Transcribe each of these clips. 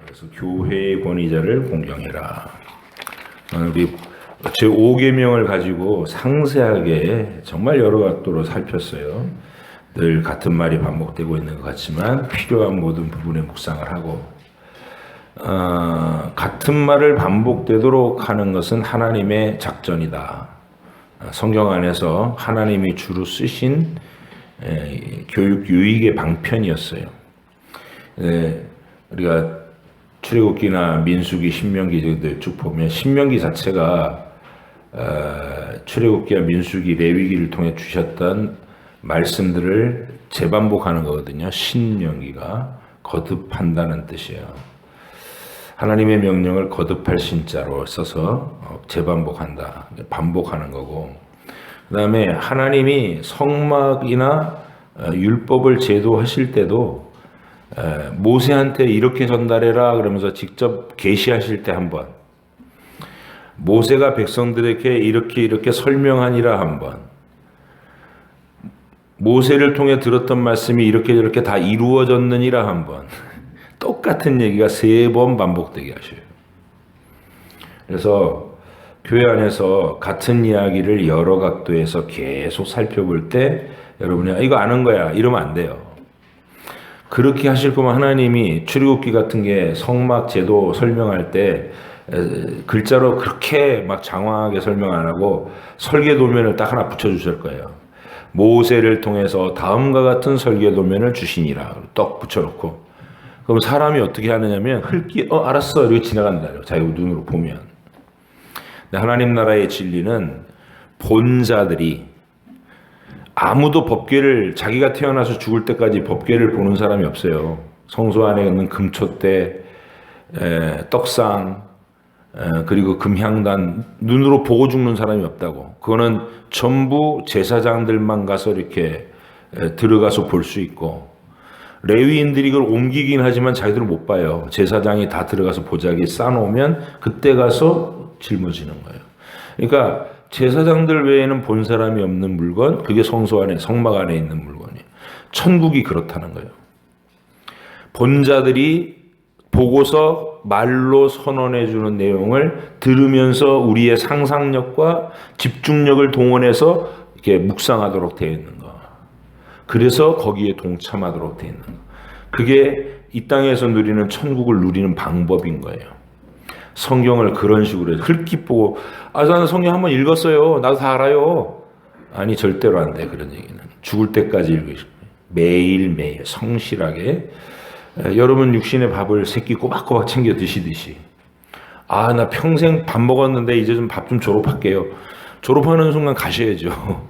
그래서 교회의 권위자를 공경해라. 우리 제5계명을 가지고 상세하게 정말 여러 각도로 살폈어요. 늘 같은 말이 반복되고 있는 것 같지만 필요한 모든 부분에 묵상을 하고 같은 말을 반복되도록 하는 것은 하나님의 작전이다. 성경 안에서 하나님이 주로 쓰신 교육 유익의 방편이었어요. 우리가 출애굽기나 민수기, 신명기 등들 쭉 보면 신명기 자체가 출애굽기와 민수기, 레위기를 통해 주셨던 말씀들을 재반복하는 거거든요. 신명기가 거듭한다는 뜻이에요. 하나님의 명령을 거듭할 신자로 써서 재반복한다, 반복하는 거고, 그 다음에 하나님이 성막이나 율법을 제도하실 때도 모세한테 이렇게 전달해라 그러면서 직접 계시하실 때 한 번, 모세가 백성들에게 이렇게 설명하니라 한 번, 모세를 통해 들었던 말씀이 이렇게 다 이루어졌느니라 한 번, 똑같은 얘기가 3번 반복되게 하셔요. 그래서 교회 안에서 같은 이야기를 여러 각도에서 계속 살펴볼 때 여러분이 이거 아는 거야 이러면 안 돼요. 그렇게 하실 거면 하나님이 출애굽기 같은 게 성막 제도 설명할 때 글자로 그렇게 막 장황하게 설명 안 하고 설계 도면을 딱 하나 붙여주실 거예요. 모세를 통해서 다음과 같은 설계 도면을 주시니라 떡 붙여놓고, 그럼 사람이 어떻게 하느냐면 알았어 이렇게 지나간다. 자기 눈으로 보면. 근데 하나님 나라의 진리는 본자들이 아무도 법궤를 자기가 태어나서 죽을 때까지 법궤를 보는 사람이 없어요. 성소 안에 있는 금촛대, 떡상, 그리고 금향단 눈으로 보고 죽는 사람이 없다고. 그거는 전부 제사장들만 가서 이렇게 들어가서 볼 수 있고, 레위인들이 그걸 옮기긴 하지만 자기들은 못 봐요. 제사장이 다 들어가서 보자기에 싸놓으면 그때 가서 짊어지는 거예요. 그러니까 제사장들 외에는 본 사람이 없는 물건, 그게 성소 안에, 성막 안에 있는 물건이에요. 천국이 그렇다는 거예요. 본자들이 보고서 말로 선언해 주는 내용을 들으면서 우리의 상상력과 집중력을 동원해서 이렇게 묵상하도록 되어 있는 거. 그래서 거기에 동참하도록 되어 있는 거. 그게 이 땅에서 누리는 천국을 누리는 방법인 거예요. 성경을 그런 식으로 해서 흘낏 보고 나는 성경 한번 읽었어요. 나도 다 알아요. 아니 절대로 안 돼. 그런 얘기는. 죽을 때까지 읽으시고 매일매일 성실하게 여러분 육신의 밥을 새끼 꼬박꼬박 챙겨 드시듯이 나 평생 밥 먹었는데 이제 좀 밥 좀 졸업할게요. 졸업하는 순간 가셔야죠.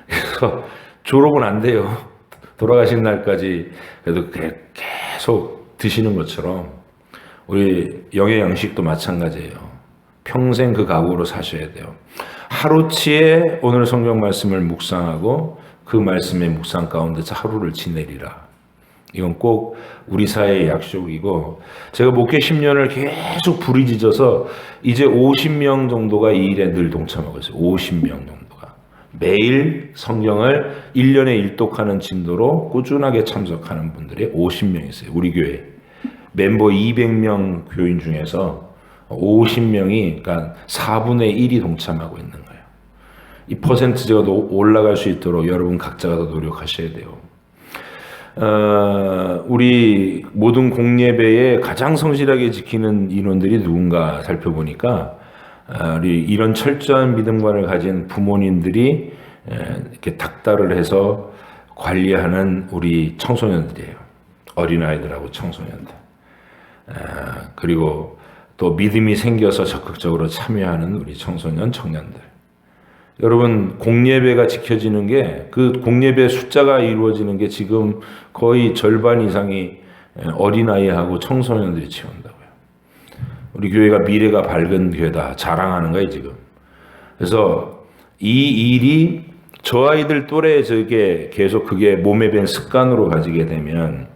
그래서 졸업은 안 돼요. 돌아가신 날까지 그래도 계속 드시는 것처럼 우리 영의 양식도 마찬가지예요. 평생 그 각오로 사셔야 돼요. 하루치에 오늘 성경 말씀을 묵상하고 그 말씀의 묵상 가운데서 하루를 지내리라. 이건 꼭 우리 사회의 약속이고, 제가 목회 10년을 계속 부르짖어서 이제 50명 정도가 이 일에 늘 동참하고 있어요. 50명 정도가. 매일 성경을 1년에 일독하는 진도로 꾸준하게 참석하는 분들이 50명 있어요. 우리 교회. 멤버 200명 교인 중에서 50명이, 그러니까 4분의 1이 동참하고 있는 거예요. 이 퍼센트가 올라갈 수 있도록 여러분 각자가 더 노력하셔야 돼요. 우리 모든 공예배에 가장 성실하게 지키는 인원들이 누군가 살펴보니까 우리 이런 철저한 믿음관을 가진 부모님들이 이렇게 닥달을 해서 관리하는 우리 청소년들이에요. 어린아이들하고 청소년들. 그리고 또 믿음이 생겨서 적극적으로 참여하는 우리 청소년, 청년들. 여러분 공예배가 지켜지는 게, 그 공예배 숫자가 이루어지는 게 지금 거의 절반 이상이 어린아이하고 청소년들이 채운다고요. 우리 교회가 미래가 밝은 교회다 자랑하는 거예요 지금. 그래서 이 일이 저 아이들 또래 저게 계속 그게 몸에 밴 습관으로 가지게 되면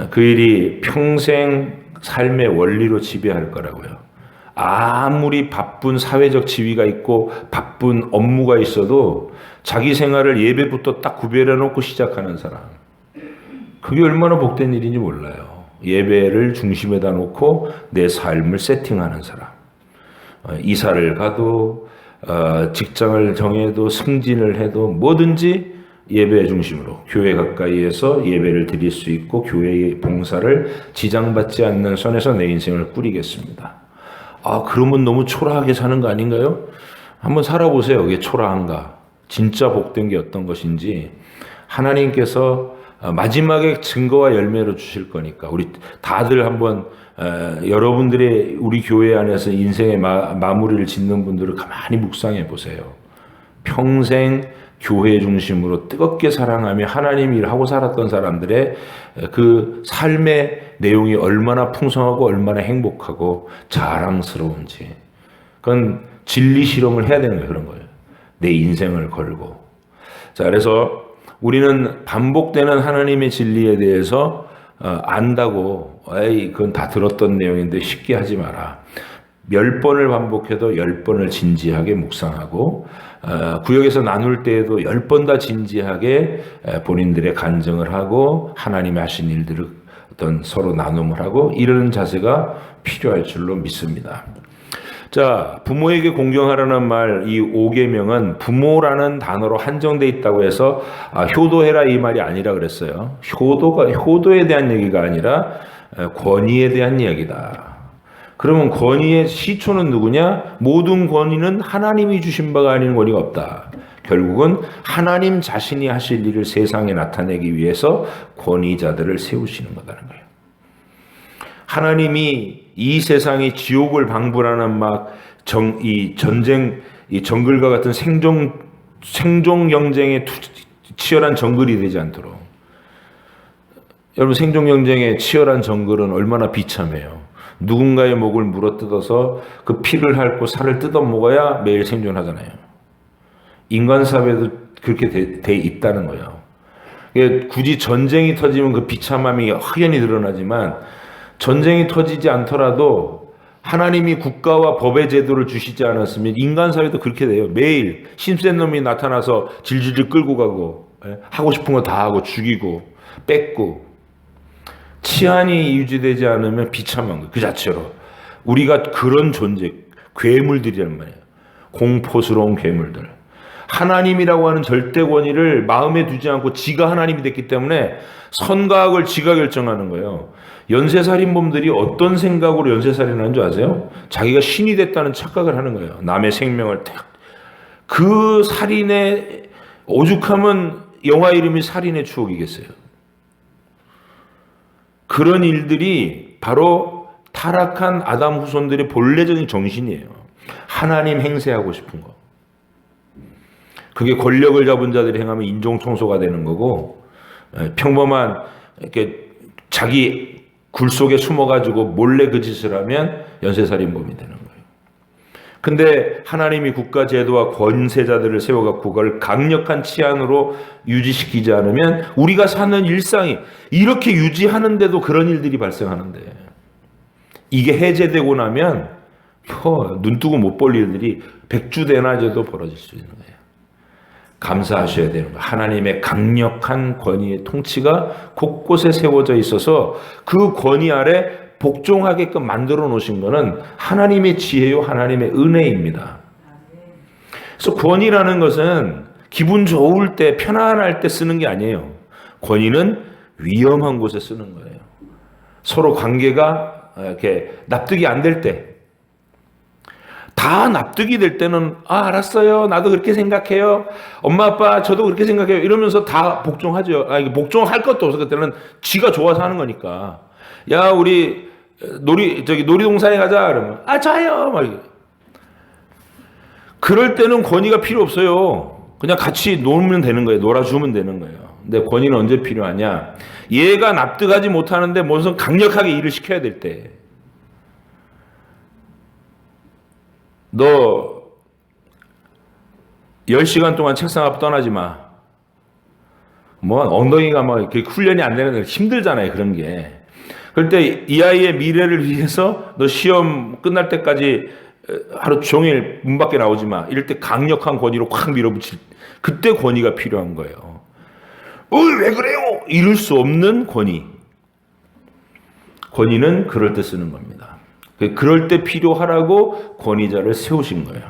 그 일이 평생 삶의 원리로 지배할 거라고요. 아무리 바쁜 사회적 지위가 있고 바쁜 업무가 있어도 자기 생활을 예배부터 딱 구별해 놓고 시작하는 사람, 그게 얼마나 복된 일인지 몰라요. 예배를 중심에다 놓고 내 삶을 세팅하는 사람. 이사를 가도 직장을 정해도 승진을 해도 뭐든지 예배 중심으로 교회 가까이에서 예배를 드릴 수 있고 교회의 봉사를 지장받지 않는 선에서 내 인생을 꾸리겠습니다. 그러면 너무 초라하게 사는 거 아닌가요? 한번 살아보세요. 이게 초라한가? 진짜 복된 게 어떤 것인지 하나님께서 마지막에 증거와 열매로 주실 거니까 우리 다들 한번 여러분들의 우리 교회 안에서 인생의 마무리를 짓는 분들을 가만히 묵상해 보세요. 평생 교회 중심으로 뜨겁게 사랑하며 하나님 일하고 살았던 사람들의 그 삶의 내용이 얼마나 풍성하고 얼마나 행복하고 자랑스러운지. 그건 진리 실험을 해야 되는 거예요. 그런 거예요. 내 인생을 걸고. 자, 그래서 우리는 반복되는 하나님의 진리에 대해서 안다고 그건 다 들었던 내용인데 쉽게 하지 마라. 10번을 반복해도 10번을 진지하게 묵상하고 구역에서 나눌 때에도 10번 다 진지하게 본인들의 간증을 하고 하나님이 하신 일들을 어떤 서로 나눔을 하고 이러는 자세가 필요할 줄로 믿습니다. 자, 부모에게 공경하라는 말, 이 5계명은 부모라는 단어로 한정되어 있다고 해서 효도해라 이 말이 아니라 그랬어요. 효도에 대한 얘기가 아니라 권위에 대한 이야기다. 그러면 권위의 시초는 누구냐? 모든 권위는 하나님이 주신 바가 아닌 권위가 없다. 결국은 하나님 자신이 하실 일을 세상에 나타내기 위해서 권위자들을 세우시는 거다는 거예요. 하나님이 이 세상이 지옥을 방불하는 이 전쟁, 이 정글과 같은 생존 경쟁에 치열한 정글이 되지 않도록. 여러분, 생존 경쟁의 치열한 정글은 얼마나 비참해요. 누군가의 목을 물어뜯어서 그 피를 핥고 살을 뜯어 먹어야 매일 생존하잖아요. 인간 사회도 그렇게 돼 있다는 거예요. 굳이 전쟁이 터지면 그 비참함이 확연히 드러나지만 전쟁이 터지지 않더라도 하나님이 국가와 법의 제도를 주시지 않았으면 인간 사회도 그렇게 돼요. 매일 힘센 놈이 나타나서 질질질 끌고 가고 하고 싶은 거 다 하고 죽이고 뺏고 치안이 유지되지 않으면 비참한 거예요. 그 자체로. 우리가 그런 존재, 괴물들이란 말이에요. 공포스러운 괴물들. 하나님이라고 하는 절대 권위를 마음에 두지 않고 지가 하나님이 됐기 때문에 선과 악을 지가 결정하는 거예요. 연쇄살인범들이 어떤 생각으로 연쇄살인하는 줄 아세요? 자기가 신이 됐다는 착각을 하는 거예요. 남의 생명을 그 살인의 오죽하면 영화 이름이 살인의 추억이겠어요. 그런 일들이 바로 타락한 아담 후손들의 본래적인 정신이에요. 하나님 행세하고 싶은 거. 그게 권력을 잡은 자들이 행하면 인종청소가 되는 거고, 평범한 이렇게 자기 굴 속에 숨어가지고 몰래 그 짓을 하면 연쇄살인범이 되는 거예요. 근데 하나님이 국가 제도와 권세자들을 세워갖고 그걸 강력한 치안으로 유지시키지 않으면 우리가 사는 일상이 이렇게 유지하는데도 그런 일들이 발생하는데, 이게 해제되고 나면 눈 뜨고 못 볼 일들이 백주대낮에도 벌어질 수 있는 거예요. 감사하셔야 되는 거예요. 하나님의 강력한 권위의 통치가 곳곳에 세워져 있어서 그 권위 아래 복종하게끔 만들어 놓으신 것은 하나님의 지혜요, 하나님의 은혜입니다. 그래서 권위라는 것은 기분 좋을 때, 편안할 때 쓰는 게 아니에요. 권위는 위험한 곳에 쓰는 거예요. 서로 관계가 이렇게 납득이 안 될 때, 다 납득이 될 때는 알았어요. 나도 그렇게 생각해요. 엄마 아빠 저도 그렇게 생각해요. 이러면서 다 복종하죠. 복종할 것도 없어. 그때는 지가 좋아서 하는 거니까. 야, 우리 놀이동산에 가자. 그러면 좋아요. 막 그럴 때는 권위가 필요 없어요. 그냥 같이 놀면 되는 거예요. 놀아주면 되는 거예요. 근데 권위는 언제 필요하냐? 얘가 납득하지 못하는데 무슨 강력하게 일을 시켜야 될 때. 너 10시간 동안 책상 앞 떠나지 마. 엉덩이가 이렇게 훈련이 안 되는 게 힘들잖아요. 그런 게. 그럴 때 이 아이의 미래를 위해서 너 시험 끝날 때까지 하루 종일 문 밖에 나오지 마. 이럴 때 강력한 권위로 확 밀어붙일, 그때 권위가 필요한 거예요. 왜 그래요? 이럴 수 없는 권위. 권위는 그럴 때 쓰는 겁니다. 그럴 때 필요하라고 권위자를 세우신 거예요.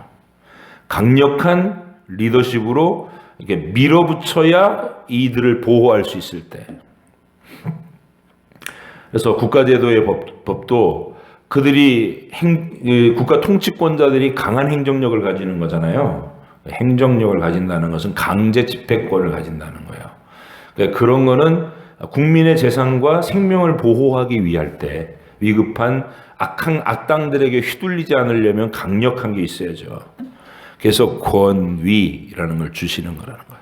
강력한 리더십으로 이렇게 밀어붙여야 이들을 보호할 수 있을 때. 그래서 국가제도의 법도 그들이 국가 통치권자들이 강한 행정력을 가지는 거잖아요. 행정력을 가진다는 것은 강제 집행권을 가진다는 거예요. 그러니까 그런 거는 국민의 재산과 생명을 보호하기 위할 때 위급한 악당들에게 휘둘리지 않으려면 강력한 게 있어야죠. 그래서 권위라는 걸 주시는 거라는 거예요.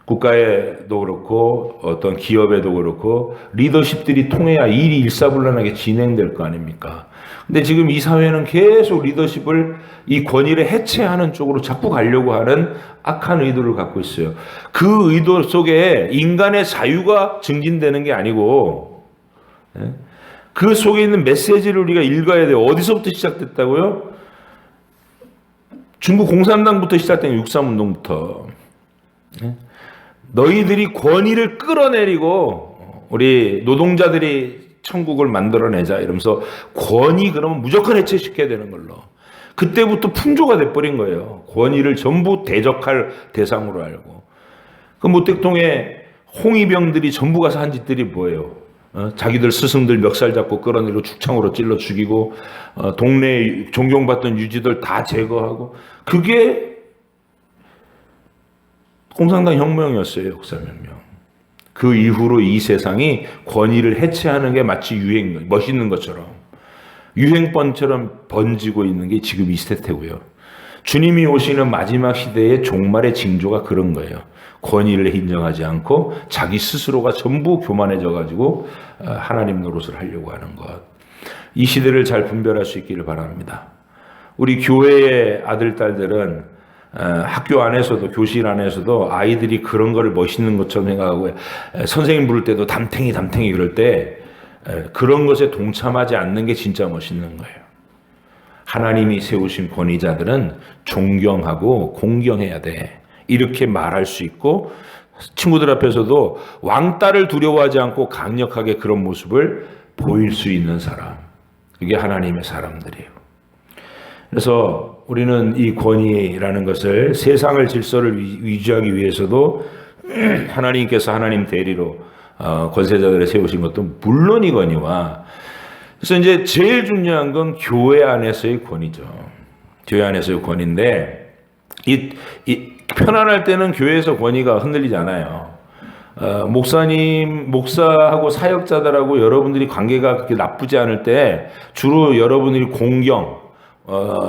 국가에도 그렇고 어떤 기업에도 그렇고 리더십들이 통해야 일이 일사불란하게 진행될 거 아닙니까? 근데 지금 이 사회는 계속 리더십을 이 권위를 해체하는 쪽으로 자꾸 가려고 하는 악한 의도를 갖고 있어요. 그 의도 속에 인간의 자유가 증진되는 게 아니고 그 속에 있는 메시지를 우리가 읽어야 돼요. 어디서부터 시작됐다고요? 중국 공산당부터 시작된 6.3운동부터 너희들이 권위를 끌어내리고 우리 노동자들이 천국을 만들어내자 이러면서 권위 그러면 무조건 해체시켜야 되는 걸로 그때부터 풍조가 돼버린 거예요. 권위를 전부 대적할 대상으로 알고 그 모택동에 홍위병들이 전부 가서 한 짓들이 뭐예요? 자기들 스승들 멱살 잡고 끌어내리고 축창으로 찔러 죽이고 동네에 존경받던 유지들 다 제거하고 그게 공산당 혁명이었어요. 역사혁명. 그 이후로 이 세상이 권위를 해체하는 게 마치 멋있는 것처럼 유행권처럼 번지고 있는 게 지금 이 세태고요. 주님이 오시는 마지막 시대의 종말의 징조가 그런 거예요. 권위를 인정하지 않고 자기 스스로가 전부 교만해져 가지고 하나님 노릇을 하려고 하는 것. 이 시대를 잘 분별할 수 있기를 바랍니다. 우리 교회의 아들, 딸들은 학교 안에서도 교실 안에서도 아이들이 그런 거를 멋있는 것처럼 생각하고 선생님 부를 때도 담탱이 그럴 때 그런 것에 동참하지 않는 게 진짜 멋있는 거예요. 하나님이 세우신 권위자들은 존경하고 공경해야 돼. 이렇게 말할 수 있고 친구들 앞에서도 왕따를 두려워하지 않고 강력하게 그런 모습을 보일 수 있는 사람. 이게 하나님의 사람들이에요. 그래서 우리는 이 권위라는 것을 세상을 질서를 유지하기 위해서도 하나님께서 하나님 대리로 권세자들을 세우신 것도 물론이거니와 그래서 이제 제일 중요한 건 교회 안에서의 권위죠. 교회 안에서의 권위인데 이 편안할 때는 교회에서 권위가 흔들리지 않아요. 목사하고 사역자들하고 여러분들이 관계가 그렇게 나쁘지 않을 때 주로 여러분들이 공경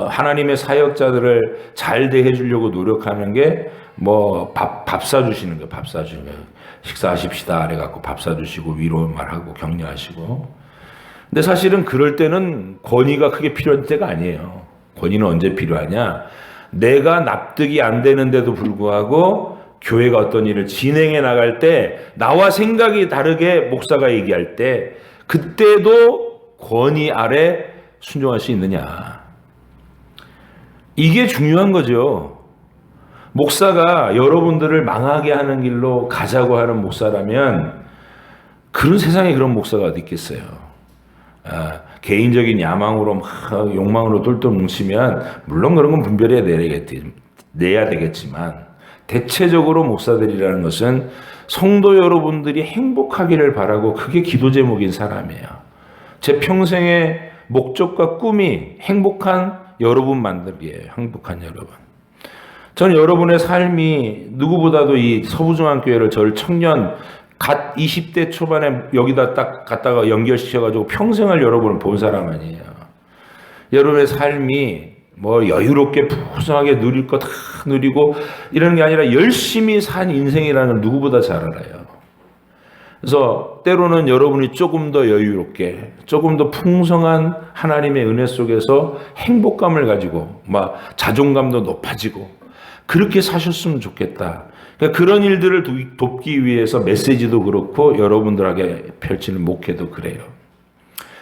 하나님의 사역자들을 잘 대해 주려고 노력하는 게 뭐 밥 사주시는 거예요. 밥 사주는 거예요. 식사하십시다 그래갖고 밥 사주시고 위로 말하고 격려하시고. 근데 사실은 그럴 때는 권위가 크게 필요한 때가 아니에요. 권위는 언제 필요하냐? 내가 납득이 안 되는데도 불구하고 교회가 어떤 일을 진행해 나갈 때 나와 생각이 다르게 목사가 얘기할 때 그때도 권위 아래 순종할 수 있느냐? 이게 중요한 거죠. 목사가 여러분들을 망하게 하는 길로 가자고 하는 목사라면 그런 세상에 그런 목사가 어디 있겠어요. 개인적인 야망으로 막 욕망으로 똘똘 뭉치면 물론 그런 건 분별해야 내야 되겠지만 대체적으로 목사들이라는 것은 성도 여러분들이 행복하기를 바라고 그게 기도 제목인 사람이에요. 제 평생의 목적과 꿈이 행복한 여러분 만들기예요. 행복한 여러분. 저는 여러분의 삶이 누구보다도 이 서부중앙교회를 저를 청년 갓 20대 초반에 여기다 딱 갖다가 연결시켜가지고 평생을 여러분을 본 사람 아니에요. 여러분의 삶이 뭐 여유롭게 풍성하게 누릴 거 다 누리고 이런 게 아니라 열심히 산 인생이라는 걸 누구보다 잘 알아요. 그래서 때로는 여러분이 조금 더 여유롭게 조금 더 풍성한 하나님의 은혜 속에서 행복감을 가지고 막 자존감도 높아지고 그렇게 사셨으면 좋겠다. 그러니까 그런 일들을 돕기 위해서 메시지도 그렇고 여러분들에게 펼치는 목회도 그래요.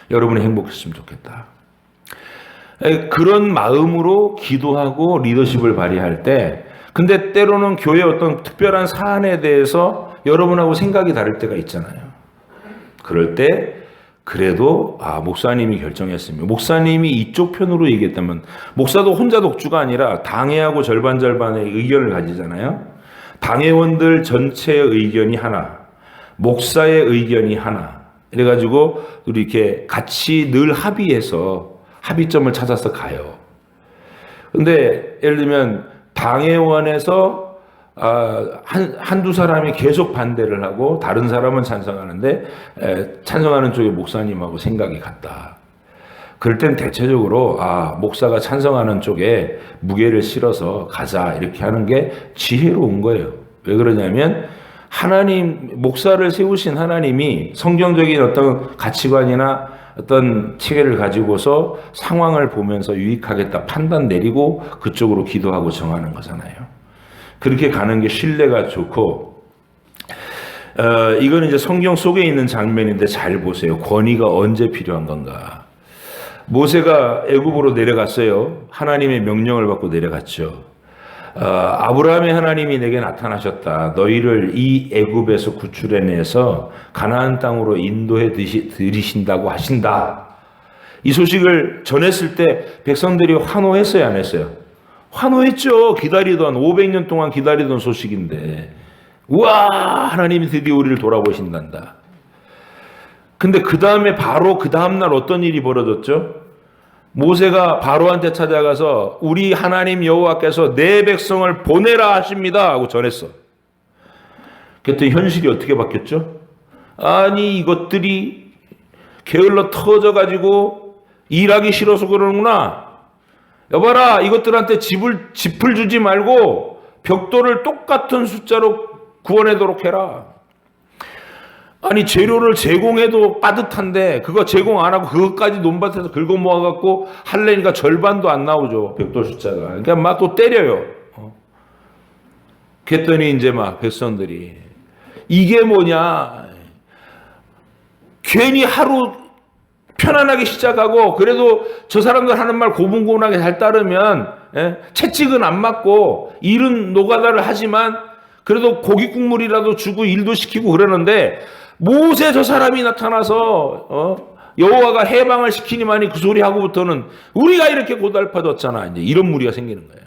여러분이 행복했으면 좋겠다. 그런 마음으로 기도하고 리더십을 발휘할 때 근데 때로는 교회의 어떤 특별한 사안에 대해서 여러분하고 생각이 다를 때가 있잖아요. 그럴 때 그래도 목사님이 결정했습니다. 목사님이 이쪽 편으로 얘기했다면, 목사도 혼자 독주가 아니라 당회하고 절반의 의견을 가지잖아요. 당회원들 전체의 의견이 하나, 목사의 의견이 하나, 이래가지고 우리 이렇게 같이 늘 합의해서 합의점을 찾아서 가요. 근데 예를 들면 당회원에서 한두 사람이 계속 반대를 하고 다른 사람은 찬성하는데 찬성하는 쪽에 목사님하고 생각이 같다. 그럴 땐 대체적으로 목사가 찬성하는 쪽에 무게를 실어서 가자 이렇게 하는 게 지혜로운 거예요. 왜 그러냐면 목사를 세우신 하나님이 성경적인 어떤 가치관이나 어떤 체계를 가지고서 상황을 보면서 유익하겠다 판단 내리고 그쪽으로 기도하고 정하는 거잖아요. 그렇게 가는 게 신뢰가 좋고, 이거는 이제 성경 속에 있는 장면인데 잘 보세요. 권위가 언제 필요한 건가. 모세가 애굽으로 내려갔어요. 하나님의 명령을 받고 내려갔죠. 아브라함의 하나님이 내게 나타나셨다. 너희를 이 애굽에서 구출해내서 가나안 땅으로 인도해 들이신다고 하신다. 이 소식을 전했을 때 백성들이 환호했어요, 안 했어요? 환호했죠. 500년 동안 기다리던 소식인데, 우와, 하나님이 드디어 우리를 돌아보신단다. 근데 그 다음에 바로 그 다음날 어떤 일이 벌어졌죠? 모세가 바로한테 찾아가서 우리 하나님 여호와께서 내 백성을 보내라 하십니다 하고 전했어. 그랬더니 현실이 어떻게 바뀌었죠? 아니, 이것들이 게을러 터져가지고 일하기 싫어서 그러는구나. 여봐라, 이것들한테 짚을 주지 말고 벽돌을 똑같은 숫자로 구워내도록 해라. 아니, 재료를 제공해도 빠듯한데 그거 제공 안 하고 그것까지 논밭에서 긁어 모아갖고 할래니까 절반도 안 나오죠, 벽돌 숫자가. 그러니까 막 또 때려요. 그랬더니 이제 막 백성들이 이게 뭐냐, 괜히 하루 편안하게 시작하고 그래도 저 사람들 하는 말 고분고분하게 잘 따르면 채찍은 안 맞고 일은 노가다를 하지만 그래도 고기 국물이라도 주고 일도 시키고 그러는데, 모세 저 사람이 나타나서 여호와가 해방을 시키니만이 그 소리 하고부터는 우리가 이렇게 고달파졌잖아. 이제 이런 무리가 생기는 거야.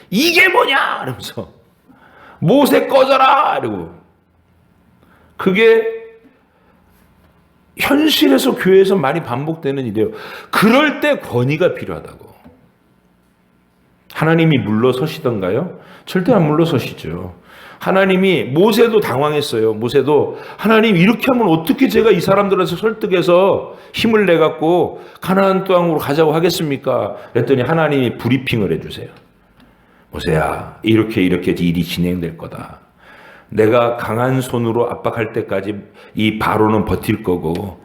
이게 뭐냐 이러면서 모세 꺼져라 이러고. 그게 현실에서 교회에서 많이 반복되는 일이에요. 그럴 때 권위가 필요하다고. 하나님이 물러서시던가요? 절대 안 물러서시죠. 하나님이, 모세도 당황했어요. 모세도 하나님 이렇게 하면 어떻게 제가 이 사람들한테 설득해서 힘을 내갖고 가나안 땅으로 가자고 하겠습니까? 그랬더니 하나님이 브리핑을 해주세요. 모세야, 이렇게 일이 진행될 거다. 내가 강한 손으로 압박할 때까지 이 바로는 버틸 거고,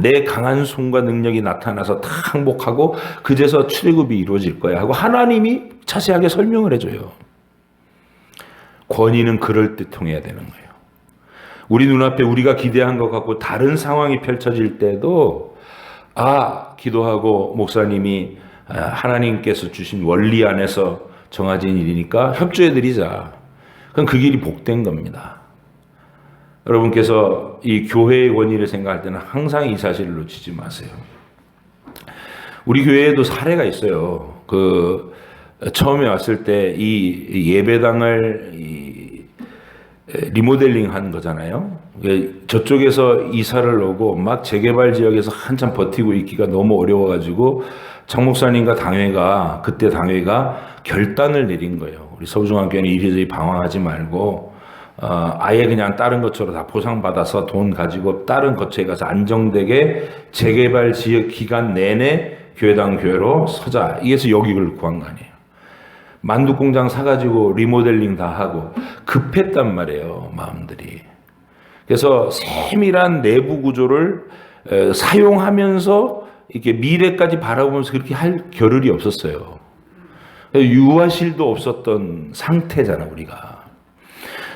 내 강한 손과 능력이 나타나서 다 항복하고 그제서 출애굽이 이루어질 거야 하고 하나님이 자세하게 설명을 해줘요. 권위는 그럴 때 통해야 되는 거예요. 우리 눈앞에 우리가 기대한 것 같고 다른 상황이 펼쳐질 때도 기도하고 목사님이 하나님께서 주신 원리 안에서 정해진 일이니까 협조해드리자. 그럼 그 길이 복된 겁니다. 여러분께서 이 교회의 권위를 생각할 때는 항상 이 사실을 놓치지 마세요. 우리 교회에도 사례가 있어요. 처음에 왔을 때 이 예배당을 리모델링 한 거잖아요. 저쪽에서 이사를 오고 막 재개발 지역에서 한참 버티고 있기가 너무 어려워가지고 장 목사님과 그때 당회가 결단을 내린 거예요. 우리 서부중앙교회는 이리저리 방황하지 말고 아예 그냥 다른 것처럼 다 보상받아서 돈 가지고 다른 거처에 가서 안정되게 재개발 지역 기간 내내 교회당 교회로 서자. 이게서 여기를 구한 거 아니에요. 만두 공장 사가지고 리모델링 다 하고 급했단 말이에요, 마음들이. 그래서 세밀한 내부 구조를 사용하면서 이렇게 미래까지 바라보면서 그렇게 할 겨를이 없었어요. 유아실도 없었던 상태잖아, 우리가.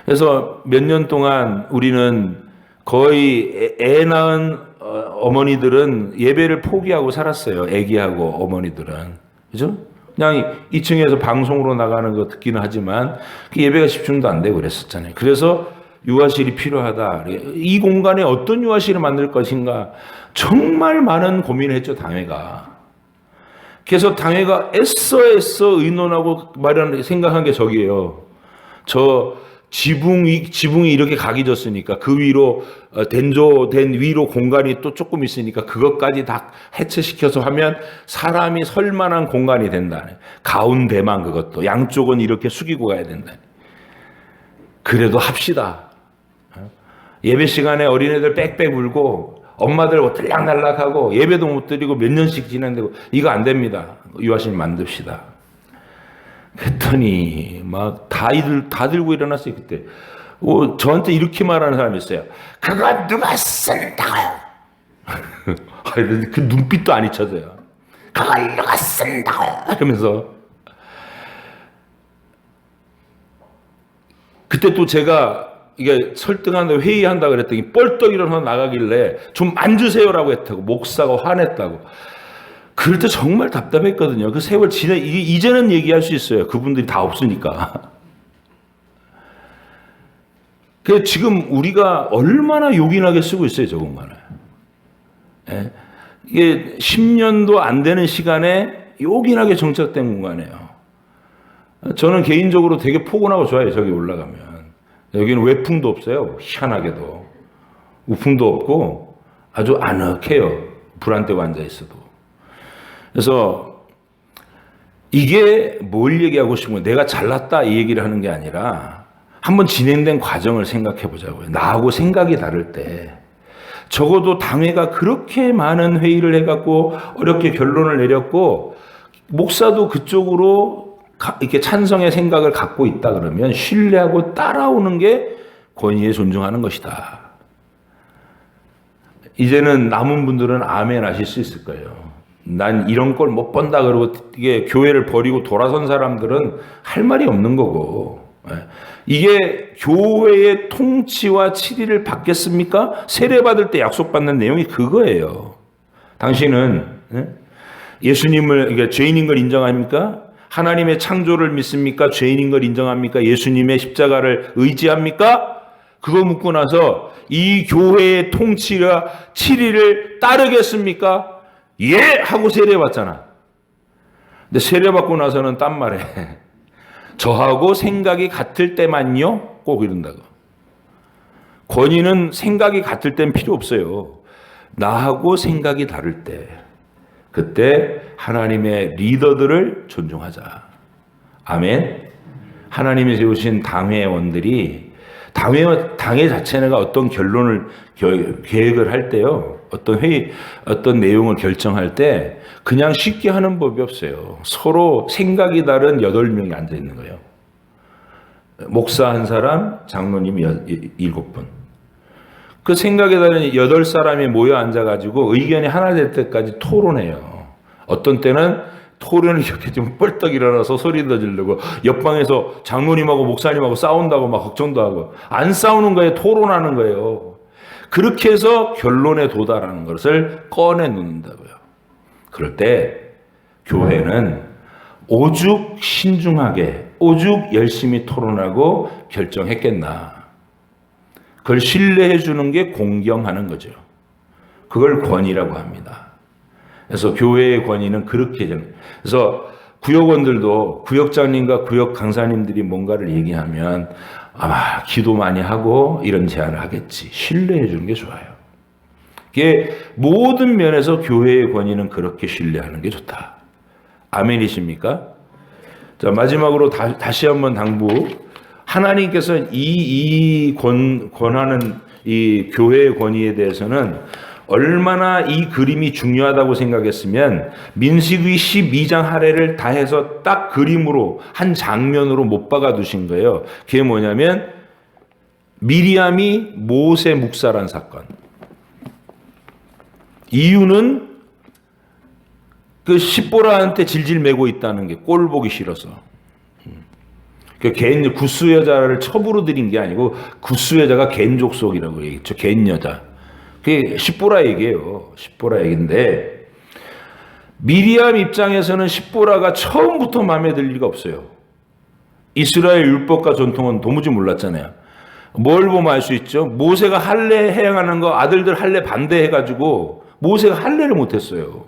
그래서 몇 년 동안 우리는 거의 애 낳은 어머니들은 예배를 포기하고 살았어요. 애기하고 어머니들은. 그죠? 그냥 2층에서 방송으로 나가는 거 듣기는 하지만 그 예배가 집중도 안 되고 그랬었잖아요. 그래서 유아실이 필요하다. 이 공간에 어떤 유아실을 만들 것인가. 정말 많은 고민을 했죠, 당회가. 그래서 당회가 애써 의논하고 생각한 게 저기예요. 저 지붕이 이렇게 각이졌으니까 그 위로 된 위로 공간이 또 조금 있으니까 그것까지 다 해체시켜서 하면 사람이 설 만한 공간이 된다. 가운데만 그것도 양쪽은 이렇게 숙이고 가야 된다. 그래도 합시다. 예배 시간에 어린애들 빽빽 울고 엄마들 들락날락하고 예배도 못 드리고 몇 년씩 지낸다고 이거 안 됩니다. 유아신 만듭시다. 그랬더니 막 다 들고 일어났어요. 그때 저한테 이렇게 말하는 사람이 있어요. 그거 누가 쓴다고요? 그 눈빛도 안 잊혀져요. 그걸 누가 쓴다고요? 그러면서 그때 또 제가 이게 설득하는데 회의한다 그랬더니 뻘떡 일어나 나가길래 좀 앉으세요라고 했다고 목사가 화냈다고. 그럴 때 정말 답답했거든요. 그 세월 이제는 얘기할 수 있어요. 그분들이 다 없으니까. 그 지금 우리가 얼마나 요긴하게 쓰고 있어요, 저 공간을. 예? 이게 10년도 안 되는 시간에 요긴하게 정착된 공간이에요. 저는 개인적으로 되게 포근하고 좋아요. 저기 올라가면. 여기는 외풍도 없어요. 희한하게도. 우풍도 없고 아주 아늑해요. 불 안 떼고 앉아 있어도. 그래서 이게 뭘 얘기하고 싶은 거예요? 내가 잘났다 이 얘기를 하는 게 아니라 한번 진행된 과정을 생각해 보자고요. 나하고 생각이 다를 때 적어도 당회가 그렇게 많은 회의를 해갖고 어렵게 결론을 내렸고 목사도 그쪽으로 이렇게 찬성의 생각을 갖고 있다 그러면 신뢰하고 따라오는 게 권위에 존중하는 것이다. 이제는 남은 분들은 아멘 하실 수 있을 거예요. 난 이런 걸 못 본다 그러고 이게 교회를 버리고 돌아선 사람들은 할 말이 없는 거고. 이게 교회의 통치와 치리를 받겠습니까? 세례받을 때 약속받는 내용이 그거예요. 당신은 예수님을 죄인인 걸 인정합니까? 하나님의 창조를 믿습니까? 죄인인 걸 인정합니까? 예수님의 십자가를 의지합니까? 그거 묻고 나서 이 교회의 통치와 치리를 따르겠습니까? 예! 하고 세례받잖아. 근데 세례받고 나서는 딴 말해. 저하고 생각이 같을 때만요? 꼭 이런다고. 권위는 생각이 같을 땐 필요 없어요. 나하고 생각이 다를 때. 그때 하나님의 리더들을 존중하자. 아멘. 하나님이 세우신 당회원들이 당회 자체가 어떤 결론을 계획을 할 때요. 어떤 회의, 어떤 내용을 결정할 때 그냥 쉽게 하는 법이 없어요. 서로 생각이 다른 8명이 앉아 있는 거예요. 목사 한 사람, 장로님이 7분. 그 생각이 다른 8사람이 모여 앉아가지고 의견이 하나 될 때까지 토론해요. 어떤 때는 토론을 이렇게 좀 뻘떡 일어나서 소리도 지르고 옆방에서 장로님하고 목사님하고 싸운다고 막 걱정도 하고 안 싸우는 거예요. 토론하는 거예요. 그렇게 해서 결론에 도달하는 것을 꺼내 놓는다고요. 그럴 때 교회는 오죽 신중하게 오죽 열심히 토론하고 결정했겠나. 그걸 신뢰해 주는 게 공경하는 거죠. 그걸 권위라고 합니다. 그래서 교회의 권위는 그렇게 그래서 구역원들도 구역장님과 구역 강사님들이 뭔가를 얘기하면 아마 기도 많이 하고 이런 제안을 하겠지. 신뢰해 주는 게 좋아요. 이게 모든 면에서 교회의 권위는 그렇게 신뢰하는 게 좋다. 아멘이십니까? 자, 마지막으로 다시 한번 당부. 하나님께서 권하는 이 교회의 권위에 대해서는 얼마나 이 그림이 중요하다고 생각했으면 민수기 12장 하례를 다 해서 딱 그림으로 한 장면으로 못 박아 두신 거예요. 그게 뭐냐면 미리암이 모세 묵살한 사건. 이유는 그 십보라한테 질질 매고 있다는 게 꼴 보기 싫어서. 그 개인 구스 여자를 첩으로 들인 게 아니고 구스 여자가 개인 족속이라고 얘기했죠. 개인 여자. 그게 십보라 얘기예요. 십보라 얘기인데 미리암 입장에서는 십보라가 처음부터 마음에 들 리가 없어요. 이스라엘 율법과 전통은 도무지 몰랐잖아요. 뭘 보면 알 수 있죠? 모세가 할례 행하는 거 아들들 할례 반대해가지고 모세가 할례를 못했어요.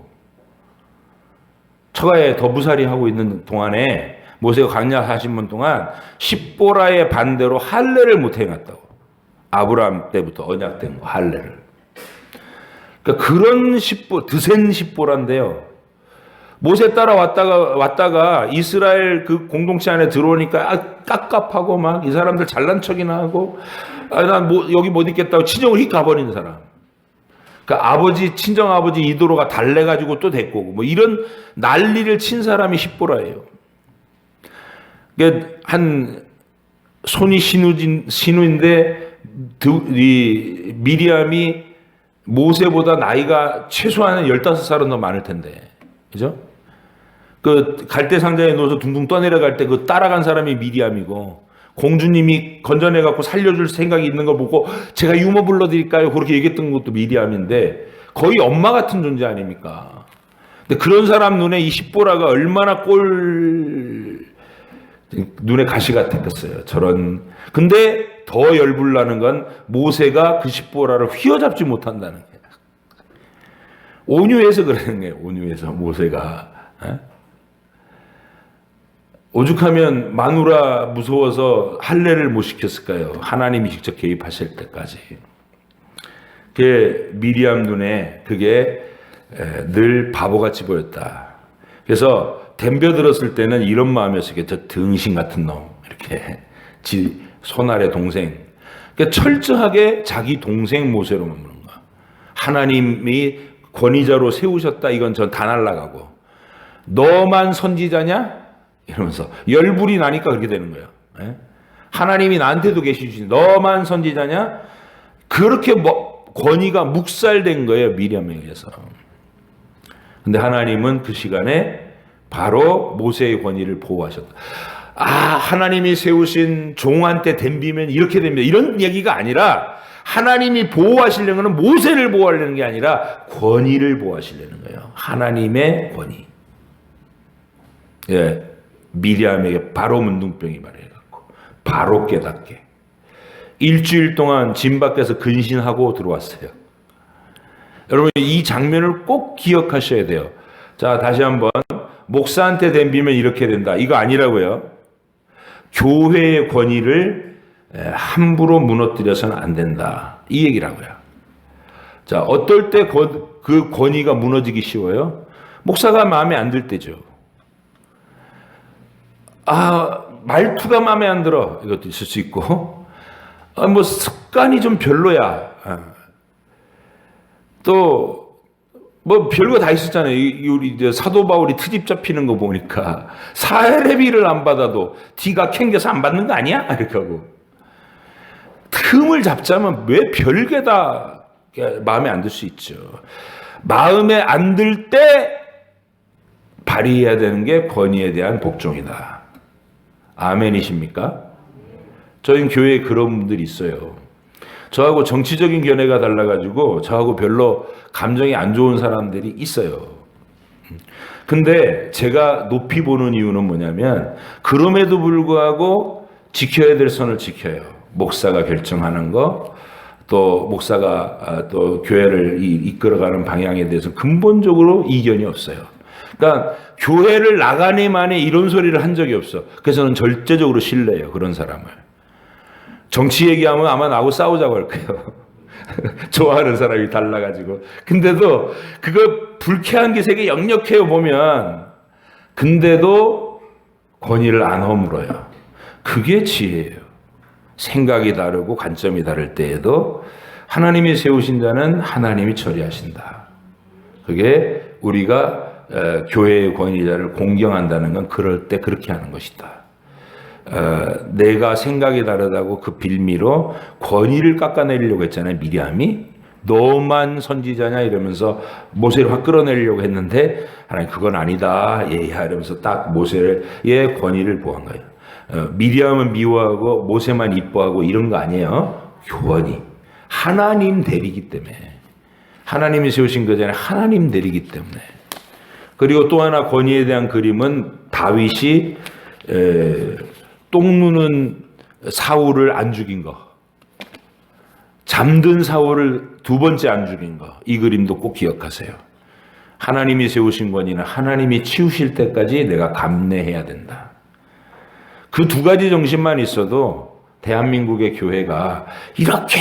처가에 더부살이 하고 있는 동안에 모세가 광야 40년 동안 십보라의 반대로 할례를 못 해놨다고. 아브라함 때부터 언약된 거 할례를. 그러니까 그런 십보, 드센 십보란데요. 모세 따라 왔다가 이스라엘 그 공동체 안에 들어오니까 깝깝하고 막 이 사람들 잘난 척이나 하고 난 여기 못 있겠다고 친정을 휙 가버리는 사람. 그러니까 친정 아버지 이도로가 달래가지고 또 데리고 오고 뭐 이런 난리를 친 사람이 십보라예요. 그러니까 한 손이 신우인데 이 미리암이 모세보다 나이가 최소한 15살은 더 많을 텐데. 그죠? 그 갈대 상자에 넣어서 둥둥 떠내려갈 때 그 따라간 사람이 미리암이고 공주님이 건져내 갖고 살려줄 생각이 있는 거 보고 제가 유머 불러드릴까요? 그렇게 얘기했던 것도 미리암인데 거의 엄마 같은 존재 아닙니까? 근데 그런 사람 눈에 이 십보라가 얼마나 눈에 가시 같았겠어요. 저런. 근데 더 열불나는 건 모세가 그 십보라를 휘어잡지 못한다는 거예요. 온유해서 그러는 거예요. 온유해서 모세가. 오죽하면 마누라 무서워서 할례를 못 시켰을까요? 하나님이 직접 개입하실 때까지. 그게 미리암 눈에 그게 늘 바보같이 보였다. 그래서 덤벼들었을 때는 이런 마음이었어요. 저 등신 같은 놈. 이렇게 손아래 동생. 그러니까 철저하게 자기 동생 모세로 만드는 거야. 하나님이 권위자로 세우셨다. 이건 전 다 날라가고. 너만 선지자냐? 이러면서 열불이 나니까 그렇게 되는 거예요. 하나님이 나한테도 계시지. 너만 선지자냐? 그렇게 권위가 묵살된 거예요. 미리암에 의해서. 근데 하나님은 그 시간에 바로 모세의 권위를 보호하셨다. 하나님이 세우신 종한테 덤비면 이렇게 됩니다. 이런 얘기가 아니라 하나님이 보호하시려는 것은 모세를 보호하려는 게 아니라 권위를 보호하시려는 거예요. 하나님의 권위. 예, 미리암에게 바로 문둥병이 말해갖고 바로 깨닫게. 일주일 동안 진 밖에서 근신하고 들어왔어요. 여러분 이 장면을 꼭 기억하셔야 돼요. 자, 다시 한번 목사한테 덤비면 이렇게 된다. 이거 아니라고요. 교회의 권위를 함부로 무너뜨려서는 안 된다. 이 얘기라고요. 자, 어떨 때 그 권위가 무너지기 쉬워요? 목사가 마음에 안 들 때죠. 말투가 마음에 안 들어. 이것도 있을 수 있고. 뭐 습관이 좀 별로야. 또 뭐 별거 다 있었잖아요. 우리 사도 바울이 트집 잡히는 거 보니까 사례비를 안 받아도 뒤가 캥겨서 안 받는 거 아니야? 이렇게 하고. 틈을 잡자면 왜 별게 다 마음에 안 들 수 있죠. 마음에 안 들 때 발휘해야 되는 게 권위에 대한 복종이다. 아멘이십니까? 저희 교회에 그런 분들이 있어요. 저하고 정치적인 견해가 달라가지고 저하고 별로 감정이 안 좋은 사람들이 있어요. 근데 제가 높이 보는 이유는 뭐냐면 그럼에도 불구하고 지켜야 될 선을 지켜요. 목사가 결정하는 거, 또 목사가 또 교회를 이끌어가는 방향에 대해서 근본적으로 이견이 없어요. 그러니까 교회를 나가니 마니 이런 소리를 한 적이 없어. 그래서 저는 절대적으로 신뢰해요. 그런 사람을. 정치 얘기하면 아마 나하고 싸우자고 할 거예요. 좋아하는 사람이 달라가지고. 근데도 그거 불쾌한 기색이 역력해요 보면. 근데도 권위를 안 허물어요. 그게 지혜예요. 생각이 다르고 관점이 다를 때에도 하나님이 세우신 자는 하나님이 처리하신다. 그게 우리가 교회의 권위자를 공경한다는 건 그럴 때 그렇게 하는 것이다. 내가 생각이 다르다고 그 빌미로 권위를 깎아내리려고 했잖아요. 미리암이 너만 선지자냐 이러면서 모세를 확 끌어내리려고 했는데 하나님 그건 아니다. 예야 이러면서 딱 모세의 권위를 보호한 거예요. 미리암은 미워하고 모세만 이뻐하고 이런 거 아니에요. 교원이 하나님 대리기 때문에 하나님이 세우신 거잖아요. 하나님 대리기 때문에. 그리고 또 하나 권위에 대한 그림은 다윗이 똥 누는 사울을 안 죽인 거. 잠든 사울을 두 번째 안 죽인 거, 이 그림도 꼭 기억하세요. 하나님이 세우신 권위는 하나님이 치우실 때까지 내가 감내해야 된다. 그 두 가지 정신만 있어도 대한민국의 교회가 이렇게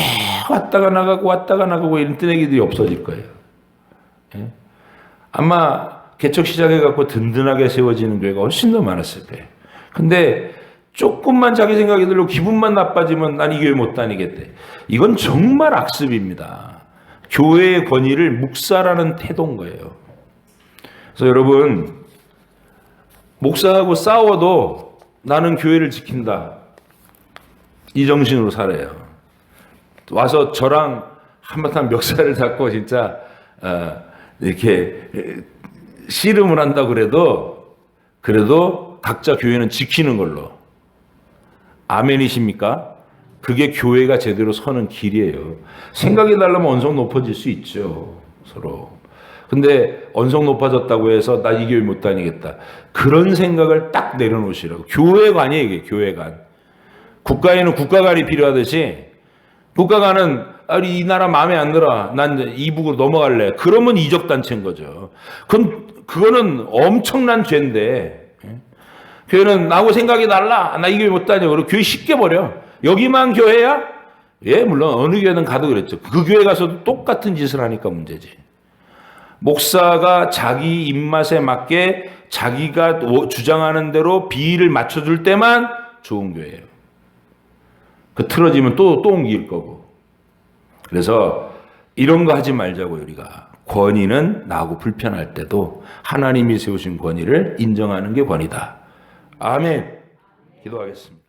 왔다가 나가고 이런 뜨내기들이 없어질 거예요. 예? 아마 개척 시작해갖고 든든하게 세워지는 교회가 훨씬 더 많았을 거예요. 근데 조금만 자기 생각이 들고 기분만 나빠지면 난 이 교회 못 다니겠대. 이건 정말 악습입니다. 교회의 권위를 묵살하는 태도인 거예요. 그래서 여러분, 목사하고 싸워도 나는 교회를 지킨다. 이 정신으로 살아요. 와서 저랑 한바탕 멱살을 잡고 진짜 이렇게 씨름을 한다 그래도 각자 교회는 지키는 걸로. 아멘이십니까? 그게 교회가 제대로 서는 길이에요. 생각이 다르면 언성 높아질 수 있죠. 서로. 근데 언성 높아졌다고 해서 나 이 교회 못 다니겠다. 그런 생각을 딱 내려놓으시라고. 교회관이에요, 이게 교회관. 국가에는 국가관이 필요하듯이 국가관은 이 나라 마음에 안 들어. 난 이북으로 넘어갈래. 그러면 이적단체인 거죠. 그거는 엄청난 죄인데 교회는 나하고 생각이 달라. 나 이 교회 못 다녀. 그리고 교회 쉽게 버려. 여기만 교회야? 예, 물론 어느 교회는 가도 그랬죠. 그 교회 가서도 똑같은 짓을 하니까 문제지. 목사가 자기 입맛에 맞게 자기가 주장하는 대로 비위를 맞춰줄 때만 좋은 교회예요. 그 틀어지면 또 옮길 거고. 그래서 이런 거 하지 말자고요, 우리가. 권위는 나하고 불편할 때도 하나님이 세우신 권위를 인정하는 게 권위다. 아멘. 기도하겠습니다.